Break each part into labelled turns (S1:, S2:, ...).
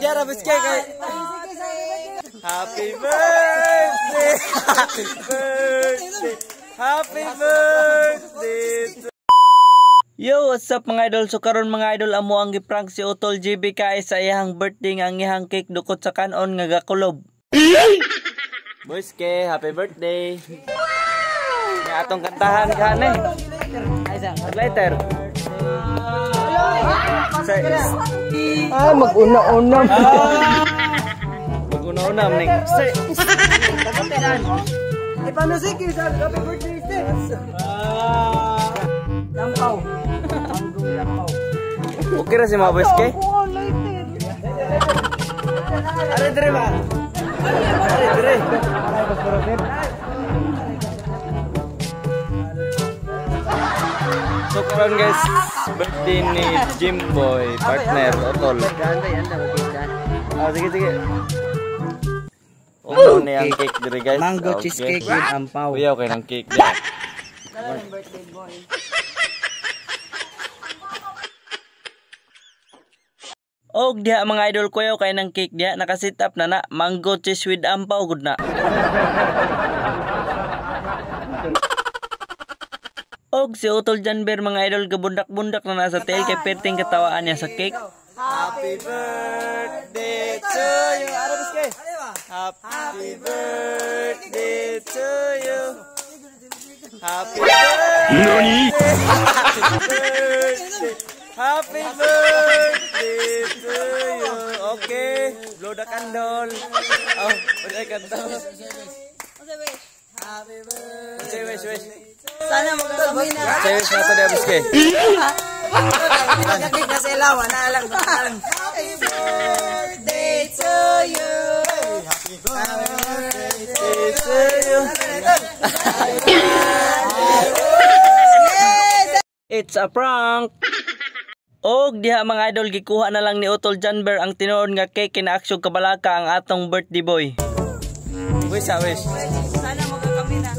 S1: Diara biske kay. Happy birthday. Happy birthday. Happy birthday. Yo, what's up mga idol? So karon mga idol amo ang giprank si Utol GB kay sa iyang birthday nga ang iyang cake dukot sa kanon nga gakulob. Boys ke, happy birthday. Nga atong kantahan gani. Lighter.
S2: Mag-una-unam.
S1: Mag-una-unam ning.
S2: Ay paano sige sa happy birthday sis. Lampaw. Manggong lampaw.
S1: Okay ra si mga boys ke? Are dire ba? Are dire. So karon guys, birthday ni Jimboy, partner Utol. Sige sige. Oh, ni ang cake dire guys.
S2: Mango cheesecake with ampaw.
S1: Uyaw kay nang cake dire.
S3: Birthday boy.
S1: Og diha mga idol ko kay nang cake diha naka-set up na mango cheese with ampaw gud na. Og si Utol Janber mga idol gabundak-bundak na nasa tail kay perting katawaan niya sa cake. Happy birthday to you. Arabis kay. Happy birthday to you. Happy birthday. Nani? Happy birthday to you. Okay, blow the candle. Oh, blow the candle. Happy birthday. Wish.
S3: Sana magkakami na.
S1: Wish na to di abis kay.
S3: Magkakik na sa ilaw. Naalang. Happy birthday to you. Happy birthday to you.
S1: It's a prank. Og diha mga idol gikuha na lang ni Utol Janber ang tinuod nga cake kinaaksyon kabalaka ang atong birthday boy. Wish.
S3: Sana magkakami na.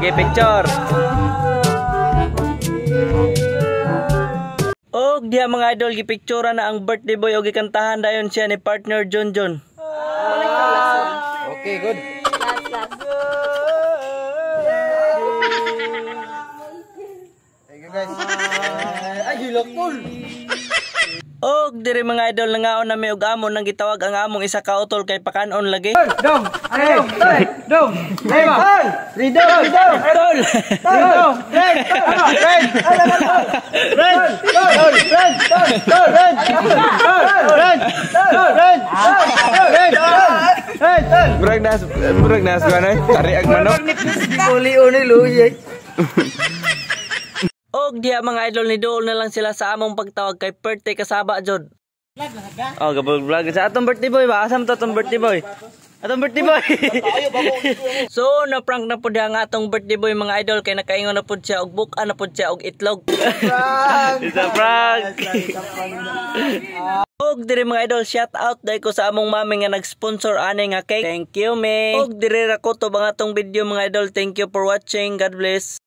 S1: Okay, picture. Og diha mga idol gipictura na ang birthday boy og gikantahan dayon siya ni partner John.
S2: Okay, good. Thank you guys. Ay, hilok tol.
S1: Og diri mga idol nangaon na may og amon nang gitawag ang among isa ka utol kay pakanon lagi.
S2: Dong. Dong. Lema. Ridong.
S1: Utol.
S2: Ridong.
S1: Burag nas ko na. Ari ag manok.
S2: Uli luye.
S1: Og diha mga idol ni dool na lang sila sa among pagtawag kay birthday kasaba jod. Oh, vlog sa atong birthday boy ba? Asam to atong birthday boy? Atong birthday boy. So, na-prank na pud ang atong birthday boy mga idol kay nakaingon na pud siya og buka na pud siya og itlog. It's a prank. Og diri mga idol, shout out dai ko sa among mami nga nag-sponsor ani nga cake. Thank you, me. Og diri ra ko to bang atong video mga idol. Thank you for watching. God bless.